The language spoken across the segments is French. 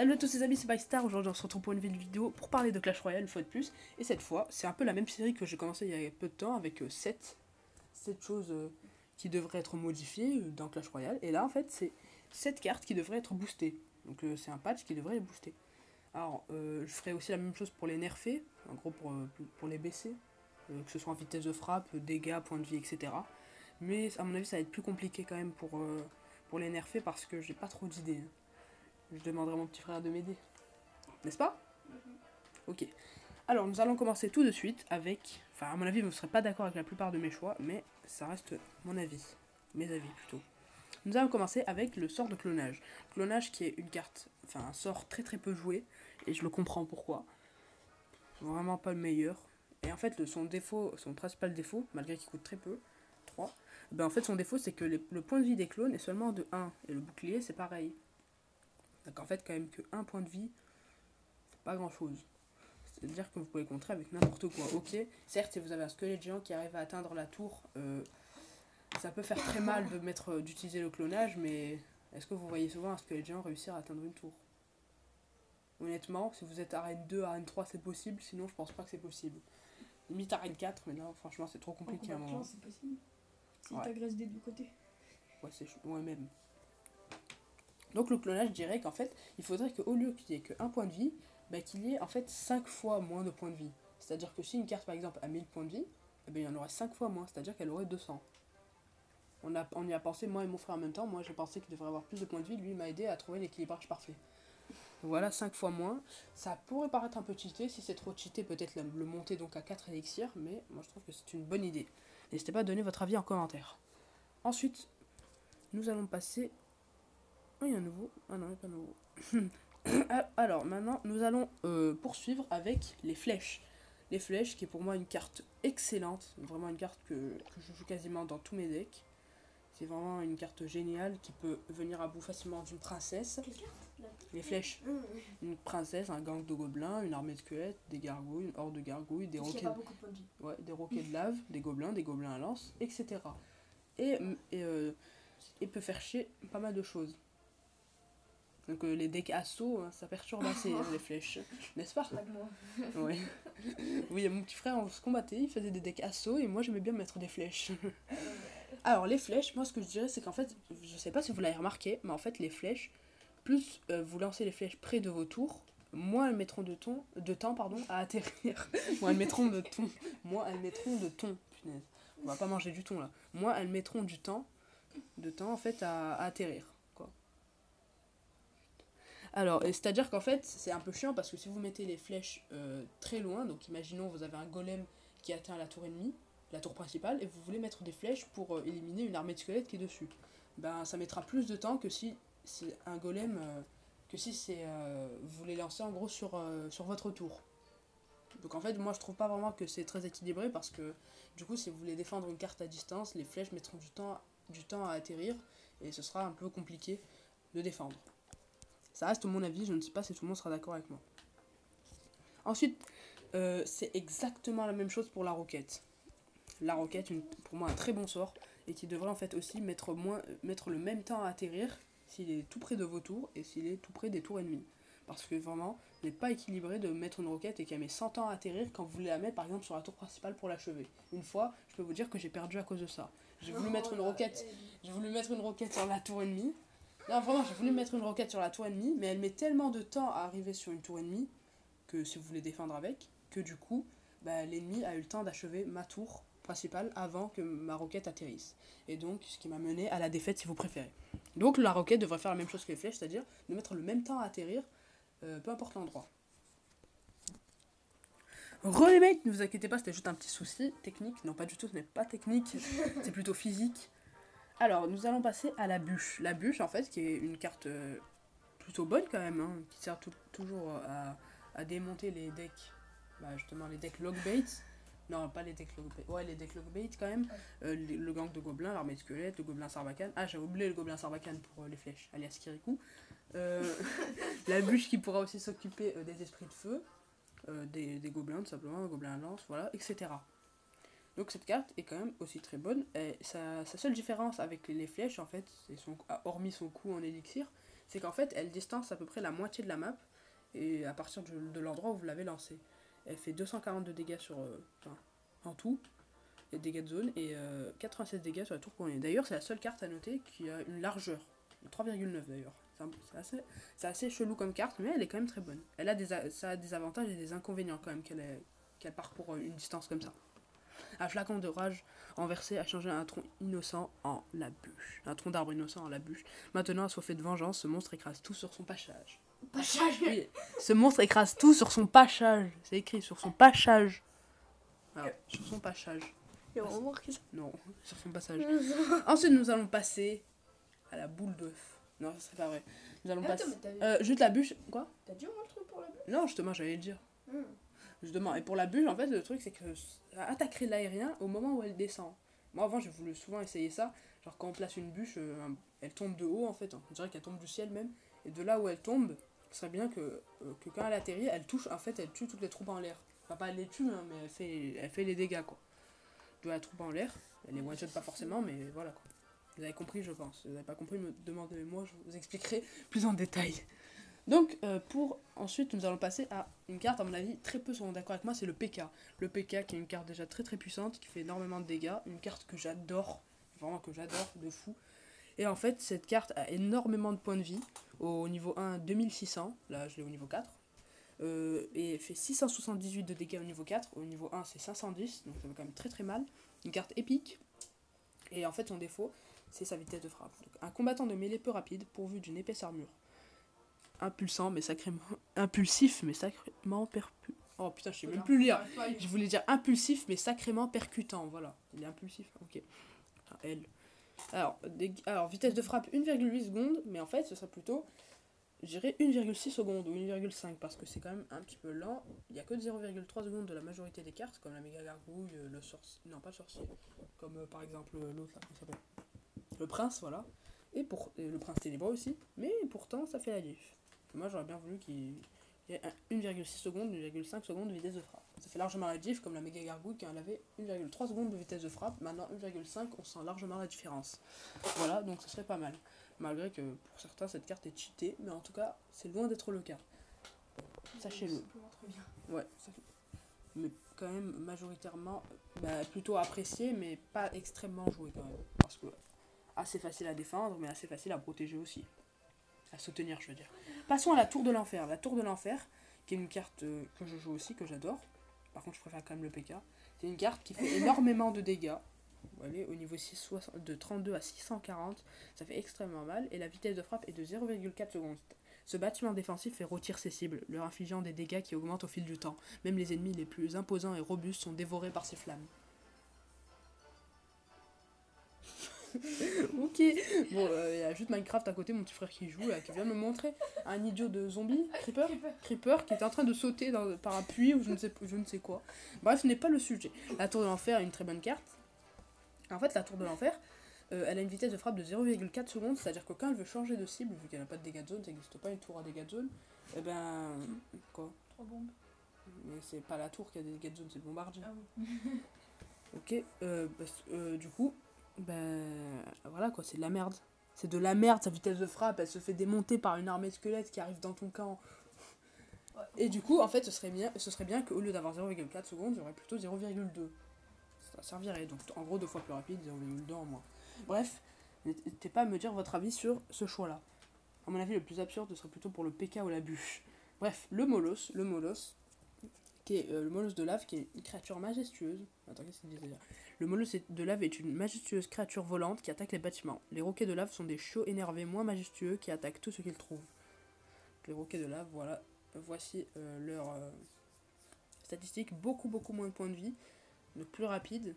Salut à tous les amis, c'est Bystar. Aujourd'hui on se retrouve pour une nouvelle vidéo pour parler de Clash Royale une fois de plus. Et cette fois, c'est un peu la même série que j'ai commencé il y a peu de temps avec 7 choses qui devraient être modifiées dans Clash Royale. Et là en fait c'est 7 cartes qui devraient être boostées. Donc c'est un patch qui devrait les booster. Alors je ferai aussi la même chose pour les nerfer, en gros pour les baisser. Que ce soit en vitesse de frappe, dégâts, points de vie, etc. Mais à mon avis ça va être plus compliqué quand même pour les nerfer parce que j'ai pas trop d'idées. Je demanderai à mon petit frère de m'aider. N'est-ce pas? Ok. Alors, nous allons commencer tout de suite avec... Enfin, à mon avis, vous ne serez pas d'accord avec la plupart de mes choix, mais ça reste mon avis. Mes avis, plutôt. Nous allons commencer avec le sort de clonage. Clonage qui est une carte... Enfin, un sort très très peu joué, et je le comprends pourquoi. Vraiment pas le meilleur. Et en fait, son défaut, son principal défaut, malgré qu'il coûte très peu, 3, ben en fait, son défaut, c'est que le point de vie des clones est seulement de 1, et le bouclier, c'est pareil. Donc en fait, quand même que 1 point de vie, c'est pas grand chose. C'est-à-dire que vous pouvez contrer avec n'importe quoi. Ok, certes, si vous avez un squelette géant qui arrive à atteindre la tour, ça peut faire très mal d'utiliser le clonage, mais est-ce que vous voyez souvent un squelette géant réussir à atteindre une tour? Honnêtement, si vous êtes arène 2, arène 3, c'est possible, sinon je pense pas que c'est possible. Limite arène 4, mais là, franchement, c'est trop compliqué à un moment. C'est possible. Si Ouais. t'agresses des deux côtés. Ouais, c'est moi-même. Donc le clonage, je dirais qu'en fait, il faudrait qu'au lieu qu'il y ait que 1 point de vie, bah, qu'il y ait en fait 5 fois moins de points de vie. C'est-à-dire que si une carte par exemple a 1000 points de vie, eh ben, il y en aurait 5 fois moins, c'est-à-dire qu'elle aurait 200. On y a pensé, moi et mon frère en même temps. Moi j'ai pensé qu'il devrait avoir plus de points de vie, lui il m'a aidé à trouver l'équilibrage parfait. Voilà, 5 fois moins. Ça pourrait paraître un peu cheaté, si c'est trop cheaté peut-être le monter donc à 4 élixirs, mais moi je trouve que c'est une bonne idée. N'hésitez pas à donner votre avis en commentaire. Ensuite, nous allons passer... Oh, il y a un nouveau. Ah non, il n'y a pas nouveau. Alors, maintenant, nous allons poursuivre avec les flèches. Les flèches, qui est pour moi une carte excellente. Vraiment une carte que je joue quasiment dans tous mes decks. C'est vraiment une carte géniale qui peut venir à bout facilement d'une princesse. Quelle carte? Les flèches. Une princesse, un gang de gobelins, une armée de squelettes, des gargouilles, une horde de gargouilles, des roquets, ouais, des roquets de lave, des gobelins à lance, etc. Et peut faire chier pas mal de choses. Donc les decks assaut, hein, ça perturbe assez les flèches, n'est-ce pas? Ouais. Oui, mon petit frère, on se combattait, il faisait des decks assaut et moi j'aimais bien mettre des flèches. Alors les flèches, moi ce que je dirais c'est qu'en fait, je sais pas si vous l'avez remarqué, mais en fait les flèches, plus vous lancez les flèches près de vos tours, moins elles mettront de temps à atterrir. Moins elles mettront de thon. Punaise. On va pas manger du thon là. Moins elles mettront du temps en fait à atterrir. Alors, c'est-à-dire qu'en fait, c'est un peu chiant parce que si vous mettez les flèches très loin, donc imaginons vous avez un golem qui atteint la tour ennemie, la tour principale, et vous voulez mettre des flèches pour éliminer une armée de squelettes qui est dessus. Ben, ça mettra plus de temps que si c'est un golem, vous les lancez en gros sur votre tour. Donc en fait, moi je trouve pas vraiment que c'est très équilibré parce que du coup, si vous voulez défendre une carte à distance, les flèches mettront du temps à atterrir et ce sera un peu compliqué de défendre. Ça reste mon avis, je ne sais pas si tout le monde sera d'accord avec moi. Ensuite, c'est exactement la même chose pour la roquette. La roquette, pour moi, un très bon sort, et qui devrait en fait aussi mettre le même temps à atterrir s'il est tout près de vos tours et s'il est tout près des tours ennemies. Parce que vraiment, il n'est pas équilibré de mettre une roquette et qu'elle met 100 ans à atterrir quand vous voulez la mettre par exemple sur la tour principale pour l'achever. Une fois, je peux vous dire que j'ai perdu à cause de ça. J'ai voulu mettre une roquette sur la tour ennemie. Non, vraiment, j'ai voulu mettre une roquette sur la tour ennemie, mais elle met tellement de temps à arriver sur une tour ennemie, que si vous voulez défendre avec, que du coup, bah, l'ennemi a eu le temps d'achever ma tour principale avant que ma roquette atterrisse. Et donc, ce qui m'a mené à la défaite si vous préférez. Donc la roquette devrait faire la même chose que les flèches, c'est-à-dire de mettre le même temps à atterrir, peu importe l'endroit. Les mecs, ne vous inquiétez pas, c'était juste un petit souci technique. Non, pas du tout, ce n'est pas technique, c'est plutôt physique. Alors, nous allons passer à la bûche. La bûche, en fait, qui est une carte plutôt bonne quand même, hein, qui sert toujours à démonter les decks, justement les decks logbait. Non, pas les decks logbait. Ouais, les decks logbait quand même. Le gang de gobelins, l'armée de squelettes, le gobelin sarbacane. Ah, j'avais oublié le gobelin sarbacane pour les flèches, alias Kirikou. La bûche qui pourra aussi s'occuper des esprits de feu, des gobelins tout simplement, gobelins à lance, voilà, etc. Donc cette carte est quand même aussi très bonne. Et sa seule différence avec les flèches, en fait, hormis son coût en élixir, c'est qu'en fait, elle distance à peu près la moitié de la map, et à partir de l'endroit où vous l'avez lancée. Elle fait 240 de dégâts sur, en tout, et dégâts de zone, et 96 dégâts sur la tour couronnée. D'ailleurs, c'est la seule carte à noter qui a une largeur, 3,9 d'ailleurs. C'est assez chelou comme carte, mais elle est quand même très bonne. Ça a des avantages et des inconvénients quand même qu'elle parcourt une distance comme ça. Un flacon de rage renversé a changé un tronc innocent en la bûche. Un tronc d'arbre innocent en la bûche. Maintenant, assoiffé de vengeance, ce monstre écrase tout sur son pachage. Pachage. Oui, ce monstre écrase tout sur son pachage. C'est écrit sur son pachage. Alors, sur son pachage. Il y a vraiment marqué ça. Non, sur son passage. Ensuite, nous allons passer à la boule d'œuf. Non, ça serait pas vrai. Nous allons passer. Juste la bûche. Quoi? T'as dit au moins le truc pour la bûche? Non, justement, j'allais le dire. Justement, et pour la bûche, en fait, le truc, c'est que attaquer l'aérien au moment où elle descend. Moi, avant, j'ai voulu souvent essayer ça. Genre, quand on place une bûche, elle tombe de haut, en fait. On dirait qu'elle tombe du ciel même. Et de là où elle tombe, ce serait bien que quand elle atterrit, elle touche, en fait, elle tue toutes les troupes en l'air. Enfin, pas elle les tue, hein, mais elle fait les dégâts, quoi. De la troupe en l'air. Elle les one-shot pas forcément, mais voilà, quoi. Vous avez compris, je pense. Si vous n'avez pas compris, me demandez-moi, je vous expliquerai plus en détail. Donc, ensuite, nous allons passer à une carte, à mon avis, très peu seront d'accord avec moi, c'est le PK. Le PK qui est une carte déjà très très puissante, qui fait énormément de dégâts, une carte que j'adore, vraiment que j'adore, de fou. Et en fait, cette carte a énormément de points de vie, au niveau 1, 2600, là je l'ai au niveau 4, et fait 678 de dégâts au niveau 4, au niveau 1 c'est 510, donc ça va quand même très très mal. Une carte épique, et en fait son défaut, c'est sa vitesse de frappe. Donc, un combattant de mêlée peu rapide, pourvu d'une épaisse armure. Impulsif mais sacrément oh putain, je sais même plus lire. Je voulais dire impulsif mais sacrément percutant, voilà. Il est impulsif, ok. Enfin, elle. Alors, vitesse de frappe 1,8 secondes, mais en fait ce serait plutôt, je dirais 1,6 secondes ou 1,5 parce que c'est quand même un petit peu lent. Il n'y a que 0,3 secondes de la majorité des cartes, comme la méga gargouille, le sorcier, non pas le sorcier, comme par exemple l'autre là, comment il s'appelle, le prince, voilà. Et le prince ténébreux aussi, mais pourtant ça fait la diff. Moi j'aurais bien voulu qu'il y ait 1,6 secondes, 1,5 secondes de vitesse de frappe. Ça fait largement la diff, comme la méga gargouille qui en avait 1,3 secondes de vitesse de frappe, maintenant 1,5, on sent largement la différence. Voilà, donc ça serait pas mal. Malgré que pour certains cette carte est cheatée, mais en tout cas c'est loin d'être le cas. Sachez-le. Ouais, mais quand même majoritairement plutôt apprécié, mais pas extrêmement joué quand même. Parce que assez facile à défendre, mais assez facile à protéger aussi. À soutenir, je veux dire. Passons à la tour de l'enfer. La tour de l'enfer, qui est une carte que je joue aussi, que j'adore. Par contre, je préfère quand même le PK. C'est une carte qui fait énormément de dégâts. Vous voyez, au niveau de 32 à 640, ça fait extrêmement mal. Et la vitesse de frappe est de 0,4 secondes. Ce bâtiment défensif fait rôtir ses cibles, leur infligeant des dégâts qui augmentent au fil du temps. Même les ennemis les plus imposants et robustes sont dévorés par ces flammes. Ok, bon, il y a juste Minecraft à côté, mon petit frère qui joue, là, qui vient me montrer un idiot de zombie, Creeper, qui était en train de sauter par un puits ou je ne sais quoi. Bref, ce n'est pas le sujet. La tour de l'enfer est une très bonne carte. En fait, la tour de l'enfer, elle a une vitesse de frappe de 0,4 secondes, c'est-à-dire que quand elle veut changer de cible, vu qu'elle n'a pas de dégâts de zone, ça n'existe pas une tour à dégâts de zone, et ben. Quoi? 3 bombes. Mais c'est pas la tour qui a des dégâts de zone, c'est le bombardier. Ah oui. Ok, du coup, voilà quoi, c'est de la merde. C'est de la merde, sa vitesse de frappe, elle se fait démonter par une armée de squelettes qui arrive dans ton camp. Ouais. Et du coup, en fait, ce serait bien qu'au lieu d'avoir 0,4 secondes, il y aurait plutôt 0,2. Ça servirait, donc en gros 2 fois plus rapide, 0,2 en moins. Bref, n'hésitez pas à me dire votre avis sur ce choix-là. À mon avis, le plus absurde, ce serait plutôt pour le PK ou la bûche. Bref, le Molos, qui est le Molos de lave, qui est une créature majestueuse. Attends, qu'est-ce qu'il disait là? Le Molos de lave est une majestueuse créature volante qui attaque les bâtiments. Les roquets de lave sont des chiots énervés moins majestueux qui attaquent tout ce qu'ils trouvent. Les roquets de lave, voilà. Voici leurs statistiques. Beaucoup moins de points de vie. Donc plus rapide.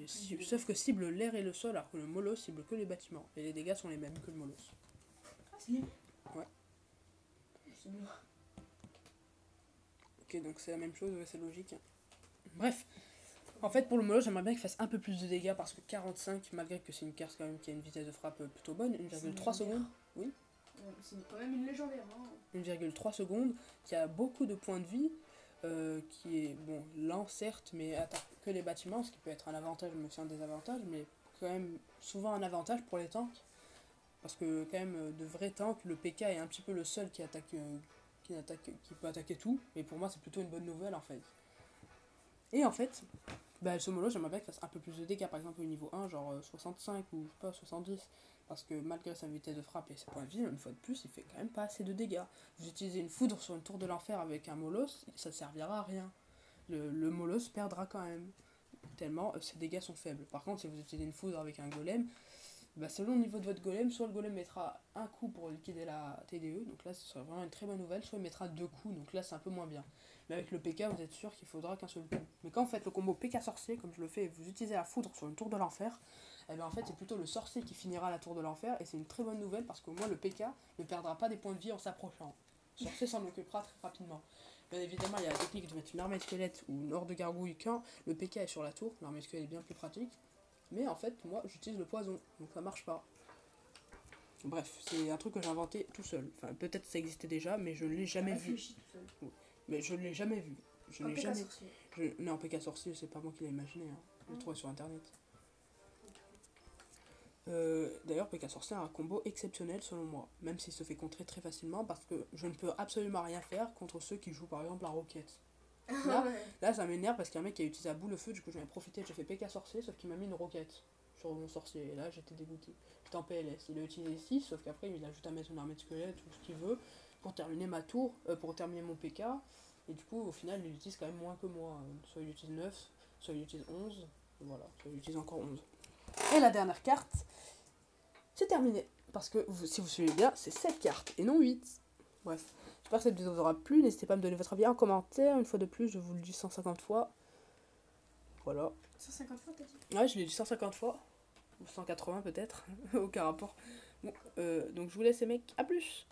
Sauf que cible l'air et le sol, alors que le Molos cible que les bâtiments. Et les dégâts sont les mêmes que le Molos. Ah, c'est libre. Ouais. C'est bien. Ok, donc c'est la même chose, c'est logique. Bref. En fait, pour le Molos, j'aimerais bien qu'il fasse un peu plus de dégâts parce que 45, malgré que c'est une carte quand même qui a une vitesse de frappe plutôt bonne, 1,3 secondes. Oui. C'est quand même une légendaire. Hein. 1,3 secondes, qui a beaucoup de points de vie, qui est, bon, lent certes, mais attaque que les bâtiments, ce qui peut être un avantage, mais aussi un désavantage, mais quand même souvent un avantage pour les tanks. Parce que quand même, de vrai tank, le PK est un petit peu le seul qui peut attaquer tout. Et pour moi, c'est plutôt une bonne nouvelle en fait. Et en fait, bah, ce molo, j'aimerais bien qu'il fasse un peu plus de dégâts, par exemple au niveau 1, genre 65 ou je sais pas, 70. Parce que malgré sa vitesse de frappe et ses points de vie, une fois de plus, il fait quand même pas assez de dégâts. Vous utilisez une foudre sur une tour de l'enfer avec un molos, ça servira à rien. Le molos perdra quand même. Tellement ses dégâts sont faibles. Par contre, si vous utilisez une foudre avec un golem, bah, selon le niveau de votre golem, soit le golem mettra un coup pour liquider la TDE, donc là ce sera vraiment une très bonne nouvelle, soit il mettra deux coups, donc là c'est un peu moins bien. Mais avec le PK, vous êtes sûr qu'il faudra qu'un seul coup. Mais quand vous faites le combo PK sorcier, comme je le fais, et vous utilisez la foudre sur une tour de l'enfer, et bien en fait c'est plutôt le sorcier qui finira la tour de l'enfer, et c'est une très bonne nouvelle parce qu'au moins le PK ne perdra pas des points de vie en s'approchant. Le sorcier s'en occupera très rapidement. Bien évidemment, il y a la technique de mettre une armée de squelette ou une horde de gargouilles quand le PK est sur la tour, l'armée de squelette est bien plus pratique. Mais en fait, moi j'utilise le poison, donc ça marche pas. Bref, c'est un truc que j'ai inventé tout seul. Enfin, peut-être ça existait déjà, mais je ne l'ai jamais vu. Réfléchis tout seul. Oui. Mais je ne l'ai jamais vu. Je Un n'ai PK jamais. sorcier. Non, PK sorcier, c'est pas moi qui l'ai imaginé. Hein. Je l'ai trouvé sur internet. D'ailleurs, PK sorcier a un combo exceptionnel selon moi, même s'il se fait contrer très facilement parce que je ne peux absolument rien faire contre ceux qui jouent par exemple la roquette. Là, Ouais. là ça m'énerve parce qu'il y a un mec qui a utilisé à bout le feu, du coup j'en ai profité, j'ai fait PK sorcier, sauf qu'il m'a mis une roquette sur mon sorcier, et là j'étais dégoûté. J'étais en PLS, il a utilisé 6, sauf qu'après il a juste à mettre une armée de squelettes ou ce qu'il veut pour terminer ma tour, pour terminer mon PK, et du coup au final il utilise quand même moins que moi, soit il utilise 9, soit il utilise 11, voilà, soit il utilise encore 11. Et la dernière carte, c'est terminé, parce que si vous suivez bien, c'est 7 cartes et non 8. Bref. J'espère que cette vidéo vous aura plu. N'hésitez pas à me donner votre avis en commentaire. Une fois de plus, je vous le dis 150 fois. Voilà. 150 fois, t'as dit? Ouais, je l'ai dit 150 fois. Ou 180 peut-être. Aucun rapport. Bon, donc je vous laisse les mecs. À plus.